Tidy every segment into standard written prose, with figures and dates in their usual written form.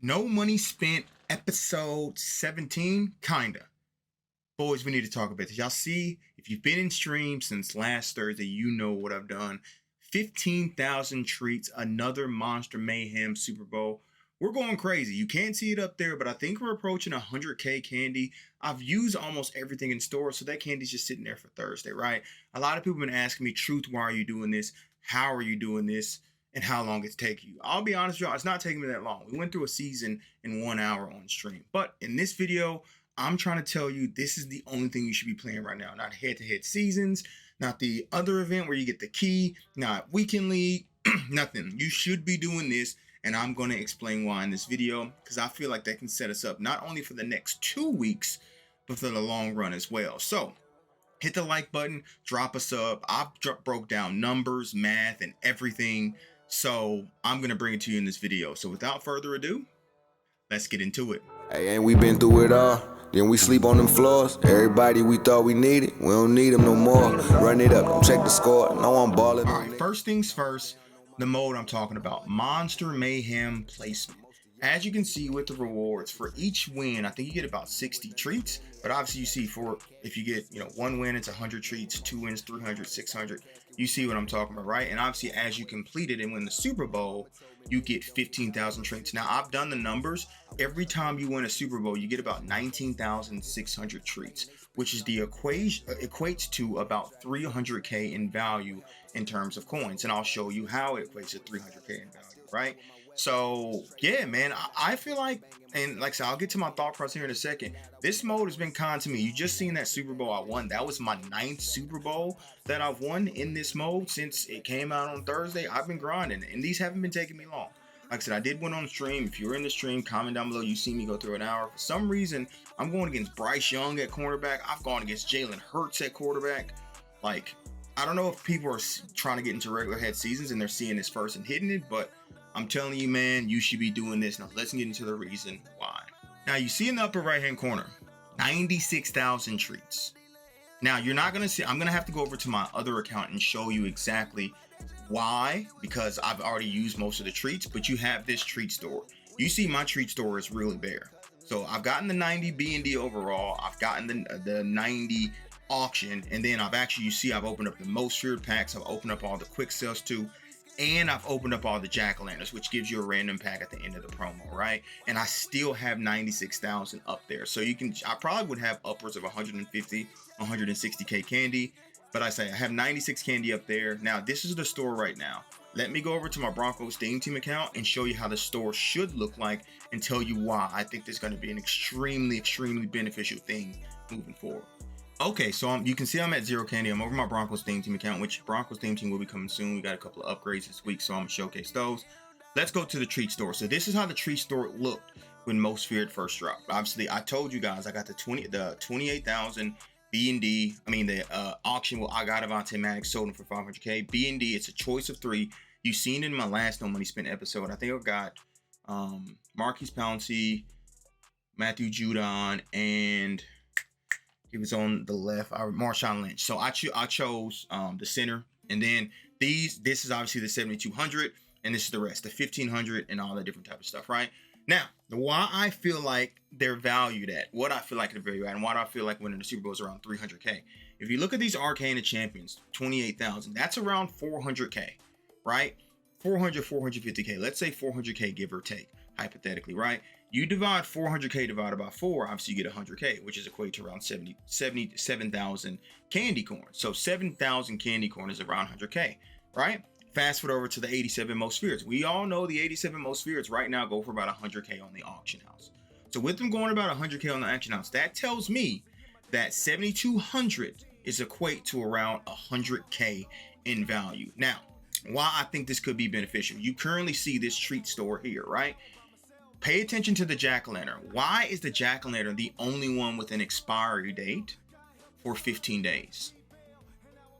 No money spent, episode 17, kinda. Boys, we need to talk about this. Y'all see, if you've been in stream since last Thursday, you know what I've done. 15,000 treats, another Monster Mayhem Super Bowl. We're going crazy. You can't see it up there, but I think we're approaching 100K candy. I've used almost everything in store, so that candy's just sitting there for Thursday, right? A lot of people have been asking me, Truth, why are you doing this? How are you doing this? And how long it's taking you. I'll be honest with y'all, it's not taking me that long. We went through a season in 1 hour on stream. But in this video, I'm trying to tell you this is the only thing you should be playing right now. Not head-to-head seasons, not the other event where you get the key, not weekend league, nothing. You should be doing this, and I'm going to explain why in this video, because I feel like that can set us up not only for the next 2 weeks, but for the long run as well. So hit the like button, drop a sub. I've broke down numbers, math, and everything. So I'm going to bring it to you in this video. So without further ado, let's get into it. Hey, ain't we been through it all? Then we sleep on them floors. Everybody we thought we needed, we don't need them no more. Run it up, don't check the score. No, I'm balling. All right, first things first, the mode I'm talking about, Monster Mayhem placement. As you can see with the rewards, for each win, I think you get about 60 treats. But obviously you see for, if you get, one win, it's 100 treats, 2 wins, 300, 600. You see what I'm talking about, right? And obviously as you complete it and win the Super Bowl, you get 15,000 treats. Now I've done the numbers. Every time you win a Super Bowl, you get about 19,600 treats, which is the equates to about 300K in value in terms of coins. And I'll show you how it equates to 300K in value, right? So yeah, man, I feel like, and like I said, I'll get to my thought process here in a second. This mode has been kind to me. You just seen that Super Bowl I won. That was my 9th Super Bowl that I've won in this mode since it came out on Thursday. I've been grinding, and these haven't been taking me long. Like I said, I did one on stream. If you're in the stream, comment down below. You see me go through an hour. For some reason, I'm going against Bryce Young at cornerback. I've gone against Jalen Hurts at quarterback. Like, I don't know if people are trying to get into regular head seasons and they're seeing this first and hitting it, but I'm telling you, man, you should be doing this. Now, let's get into the reason why. Now, you see in the upper right-hand corner, 96,000 treats. Now, you're not going to see, I'm going to have to go over to my other account and show you exactly why, because I've already used most of the treats, but you have this treat store. You see my treat store is really bare. So I've gotten the 90 B&D overall. I've gotten the 90 auction, and then I've actually, you see, I've opened up the most feared packs. I've opened up all the quick sales too. And I've opened up all the jack-o'-lanterns, which gives you a random pack at the end of the promo, right? And I still have 96,000 up there. So I probably would have upwards of 150, 160K candy. But I say I have 96 candy up there. Now, this is the store right now. Let me go over to my Broncos Steam Team account and show you how the store should look like and tell you why I think there's going to be an extremely, extremely beneficial thing moving forward. Okay, so you can see I'm at 0 candy. I'm over my Broncos Theme Team account, which Broncos Theme Team will be coming soon. We got a couple of upgrades this week, so I'm going to showcase those. Let's go to the treat store. So this is how the treat store looked when Most Feared first dropped. Obviously, I told you guys I got the 28,000 B&D. I mean, the auction, I got Avante Maddox, sold them for 500K. B&D, it's a choice of 3. You've seen it in my last No Money Spent episode. I think I got Marquise Pouncey, Matthew Judon, and he was on the left, Marshawn Lynch. So I chose the center. And then this is obviously the 7,200. And this is the rest, the 1,500 and all that different type of stuff, right? Now, why I feel like they're valued at, what I feel like they're valued at, and why I feel like winning the Super Bowl is around 300K. If you look at these Arcana Champions, 28,000, that's around 400K, right? 400, 450K. Let's say 400K, give or take, hypothetically, right? You divide 400K divided by 4, obviously you get 100K, which is equated to around 77,000 candy corn. So 7,000 candy corn is around 100K, right? Fast forward over to the 87 most fears. We all know the 87 most fears right now go for about 100K on the auction house. So with them going about 100K on the auction house, that tells me that 7,200 is equate to around 100K in value. Now, why I think this could be beneficial. You currently see this treat store here, right? Pay attention to the jack-o'-lantern. Why is the jack-o'-lantern the only one with an expiry date for 15 days?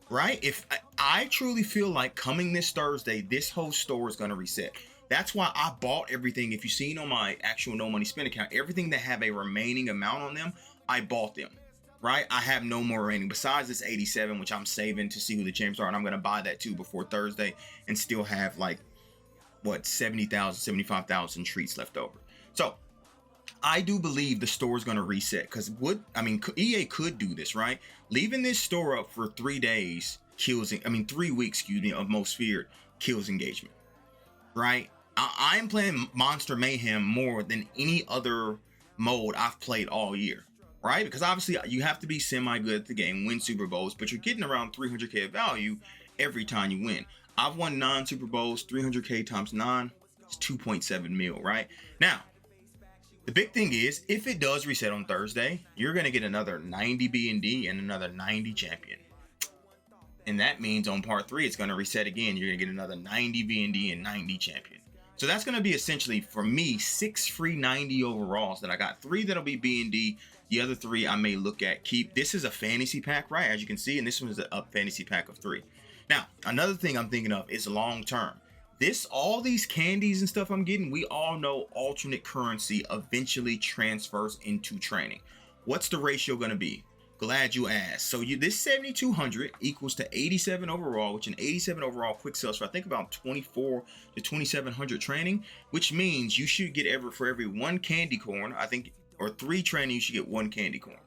Right? If I truly feel like coming this Thursday, this whole store is going to reset. That's why I bought everything. If you've seen on my actual No Money Spend account, everything that have a remaining amount on them, I bought them. Right? I have no more remaining besides this 87, which I'm saving to see who the champs are. And I'm going to buy that too before Thursday and still have like, what, 70,000, 75,000 treats left over. So I do believe the store is going to reset, because EA could do this, right? Leaving this store up for 3 days kills, 3 weeks, excuse me, of most feared kills engagement, right? I'm playing Monster Mayhem more than any other mode I've played all year, right? Because obviously you have to be semi-good at the game, win Super Bowls, but you're getting around 300k of value every time you win. I've won 9 Super Bowls, 300k times 9, it's 2.7 mil, right? Now, the big thing is, if it does reset on Thursday, you're going to get another 90 B&D and another 90 champion. And that means on part 3, it's going to reset again. You're going to get another 90 B&D and 90 champion. So that's going to be essentially, for me, 6 free 90 overalls that I got. 3 that'll be B&D. The other 3 I may look at keep. This is a fantasy pack, right? As you can see, and this one is a fantasy pack of 3. Now, another thing I'm thinking of is long term. All these candies and stuff I'm getting, we all know alternate currency eventually transfers into training. What's the ratio going to be? Glad you asked. So this 7,200 equals to 87 overall, which an 87 overall quick sells for I think about 24 to 2,700 training, which means you should get for every 1 candy corn, I think, or 3 training, you should get 1 candy corn,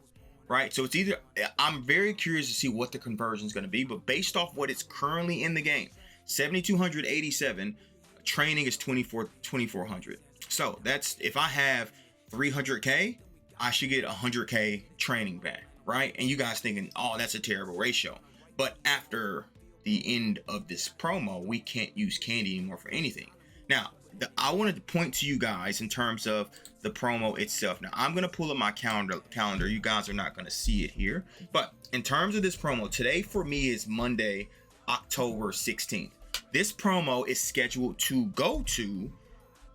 right? So it's either, I'm very curious to see what the conversion is going to be, but based off what it's currently in the game, 7,287 training is 2,400. So that's, if I have 300k, I should get 100k training back, right? And you guys thinking, oh, that's a terrible ratio. But after the end of this promo, we can't use candy anymore for anything. Now, I wanted to point to you guys in terms of the promo itself. Now, I'm going to pull up my calendar. You guys are not going to see it here. But in terms of this promo, today for me is Monday, October 16th. This promo is scheduled to go to,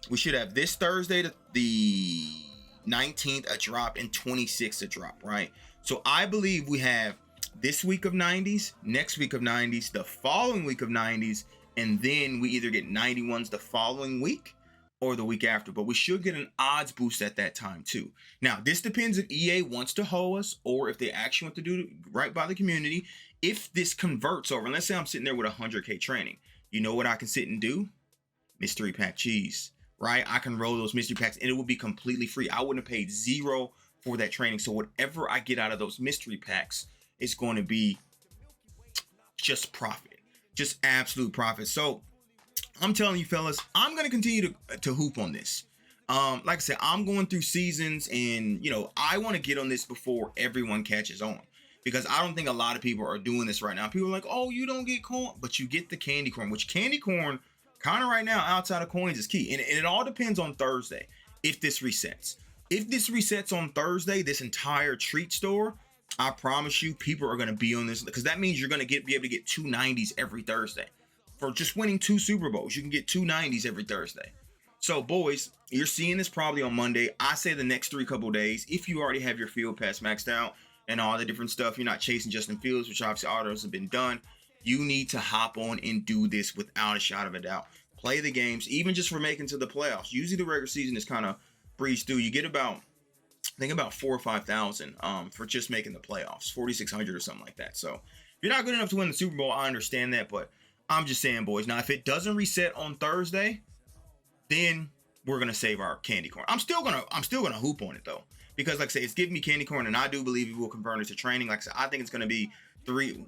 we should have this Thursday, the 19th, a drop, and 26th a drop, right? So I believe we have this week of 90s, next week of 90s, the following week of 90s, and then we either get 91s the following week or the week after, but we should get an odds boost at that time too. Now, this depends if EA wants to hoe us or if they actually want to do right by the community. If this converts over, and let's say I'm sitting there with 100k training, you know what I can sit and do? Mystery pack cheese, right? I can roll those mystery packs and it will be completely free. I wouldn't have paid 0 for that training. So whatever I get out of those mystery packs is going to be just profit, just absolute profit. So I'm telling you, fellas, I'm going to continue to hoop on this. Like I said, I'm going through seasons and, I want to get on this before everyone catches on. Because I don't think a lot of people are doing this right now. People are like, oh, you don't get corn, but you get the candy corn, which candy corn kind of right now outside of coins is key. And it all depends on Thursday if this resets. If this resets on Thursday, this entire treat store, I promise you people are going to be on this, because that means you're going to be able to get 2 90s every Thursday. For just winning 2 Super Bowls, you can get 2 90s every Thursday. So boys, you're seeing this probably on Monday. I say the next 3 couple days, if you already have your field pass maxed out, and all the different stuff, you're not chasing Justin Fields, which obviously all those have been done. You need to hop on and do this without a shot of a doubt. Play the games, even just for making to the playoffs. Usually the regular season is kind of breezed through. You get about, I think about 4,000 or 5,000 for just making the playoffs, 4,600 or something like that. So if you're not good enough to win the Super Bowl, I understand that, but I'm just saying, boys. Now, if it doesn't reset on Thursday, then we're gonna save our candy corn. I'm still gonna hoop on it though. Because like I say, it's giving me candy corn, and I do believe it will convert into training. Like I said, I think it's going to be 3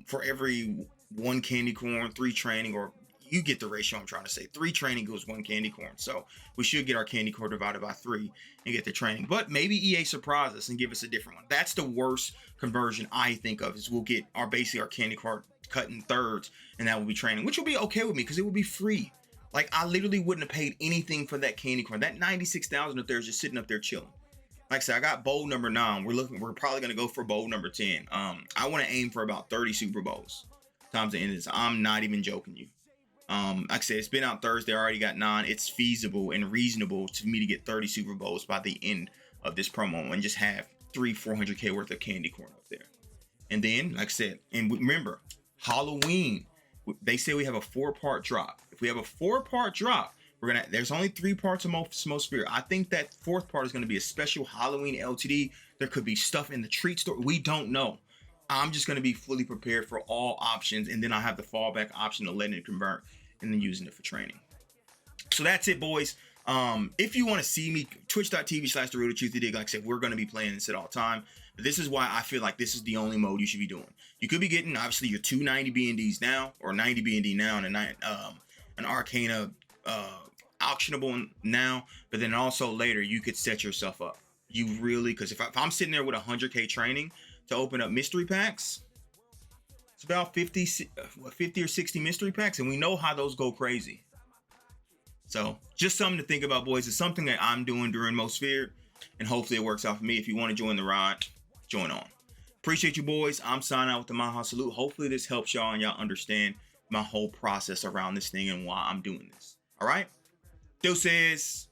for every 1 candy corn, 3 training, or you get the ratio I'm trying to say. 3 training goes 1 candy corn. So we should get our candy corn divided by 3 and get the training. But maybe EA surprise us and give us a different one. That's the worst conversion I think of, is we'll get our candy corn cut in thirds, and that will be training, which will be okay with me because it will be free. Like, I literally wouldn't have paid anything for that candy corn. That 96,000 up there is just sitting up there chilling. Like I said, I got bowl number 9. We're probably going to go for bowl number 10. I want to aim for about 30 Super Bowls times the end of this. I'm not even joking you. Like I said, it's been out Thursday. I already got 9. It's feasible and reasonable to me to get 30 Super Bowls by the end of this promo and just have 400k worth of candy corn up there. And then, like I said, and remember, Halloween, they say we have a 4-part drop. If we have a 4-part drop, there's only 3 parts of Most Spirit. I think that 4th part is going to be a special Halloween LTD. There could be stuff in the treat store. We don't know. I'm just going to be fully prepared for all options, and then I have the fallback option of letting it convert and then using it for training. So that's it, boys. If you want to see me, twitch.tv/therealdatruthyadig. Like I said, we're going to be playing this at all time. But this is why I feel like this is the only mode you should be doing. You could be getting, obviously, your 290 B&Ds now, or 90 B&D now, and an Arcana auctionable now. But then also later, you could set yourself up. You really, because if I'm sitting there with 100K training to open up mystery packs, it's about 50 or 60 mystery packs, and we know how those go crazy. So just something to think about, boys. It's something that I'm doing during Most Feared, and hopefully it works out for me. If you want to join the ride, join on. Appreciate you, boys. I'm signing out with the Mayhem salute. Hopefully this helps y'all and y'all understand my whole process around this thing and why I'm doing this. All right? Deuces.